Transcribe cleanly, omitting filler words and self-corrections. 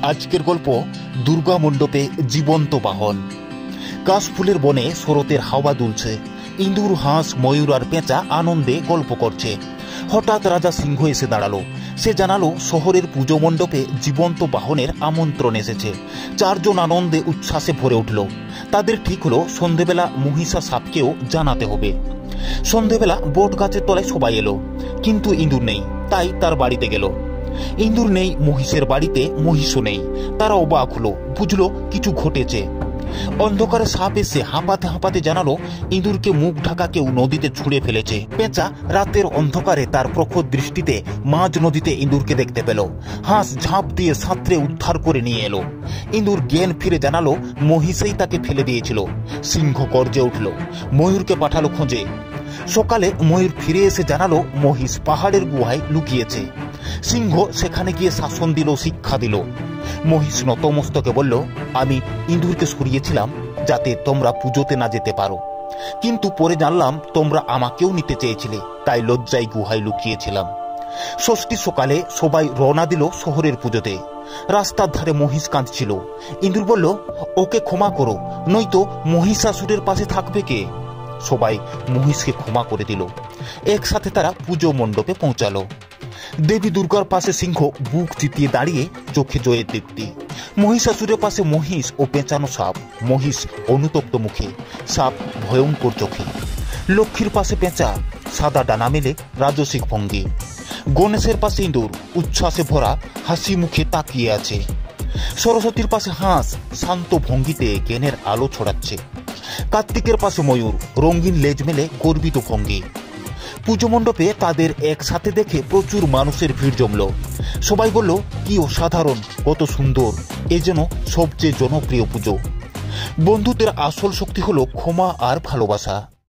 আজকের গল্প দুর্গা মণ্ডপে জীবন্ত বাহন। কাশফুলের বনে শরতের হাওয়া দুলছে। ইঁদুর, হাঁস, ময়ূর আর পেঁচা আনন্দে গল্প করছে। হঠাৎ রাজা সিংহ এসে দাঁড়ালো। সে জানালো শহরের পুজো মণ্ডপে জীবন্ত বাহনের আমন্ত্রণ এসেছে। চারজন আনন্দে উচ্ছ্বাসে ভরে উঠল। তাদের ঠিক হলো সন্ধেবেলা মহিষা সাপকেও জানাতে হবে। সন্ধেবেলা বট গাছের তলায় সবাই এলো, কিন্তু ইঁদুর নেই। তাই তার বাড়িতে গেল। ইঁদুর নেই, মহিষের বাড়িতে মহিষও নেই। তারা অবাক হলো, বুঝলো কিছু ঘটেছে। অন্ধকারে সাপ এসে হাঁপাতে হাঁপাতে জানালো ইঁদুরকে মুখ ঢাকা কেউ নদীতে ছুঁড়ে ফেলেছে। পেঁচা রাতের অন্ধকারে তার প্রখর দৃষ্টিতে মাঝ নদীতে ইঁদুরকে দেখতে পেল। হাঁস ঝাঁপ দিয়ে সাঁতরে উদ্ধার করে নিয়ে এলো। ইঁদুর জ্ঞান ফিরে জানালো মহিষেই তাকে ফেলে দিয়েছিল। সিংহ গর্জে উঠল, ময়ূরকে পাঠালো খোঁজে। সকালে ময়ূর ফিরে এসে জানালো মহিষ পাহাড়ের গুহায় লুকিয়েছে। সিংহ সেখানে গিয়ে শাসন দিল, শিক্ষা দিল। মহিষ নতমস্তকে বলল, আমি ইঁদুরকে সরিয়েছিলাম যাতে তোমরা পুজোতে না যেতে পারো, কিন্তু পরে জানলাম তোমরা আমাকেও নিতে চেয়েছিলে, তাই লজ্জায় গুহায় লুকিয়েছিলাম। ষষ্ঠী সকালে সবাই রওনা দিল শহরের পুজোতে। রাস্তার ধারে মহিষ কাঁদছিল। ইঁদুর বলল, ওকে ক্ষমা করো, নয়তো মহিষাসুরের পাশে থাকবে কে? সবাই মহিষকে ক্ষমা করে দিল। একসাথে তারা পুজো মণ্ডপে পৌঁছালো। দেবী দুর্গার পাশে সিংহ বুক চিতিয়ে দাঁড়িয়ে, চোখে জয়ের দীপ্তি। মহিষাসুরের পাশে মহিষ ও পেঁচানো সাপ। মহিষ অনুতপ্ত মুখে, সাপ ভয়ঙ্কর চোখে। লক্ষ্মীর পাশে পেঁচা, সাদা ডানা মেলে রাজসিক ভঙ্গি। গণেশের পাশে ইঁদুর, উচ্ছ্বাসে ভরা, হাসি মুখে তাকিয়ে আছে। সরস্বতীর পাশে হাঁস, শান্ত ভঙ্গিতে জ্ঞানের আলো ছড়াচ্ছে। কার্তিকের পাশে ময়ূর, রঙিন লেজ মেলে গর্বিত ভঙ্গি। পুজো মণ্ডপে তাদের একসাথে দেখে প্রচুর মানুষের ভিড় জমল। সবাই বলল, কি অসাধারণ, কত সুন্দর, এ যেন সবচেয়ে জনপ্রিয় পুজো। বন্ধুত্বের আসল শক্তি হলো ক্ষমা আর ভালোবাসা।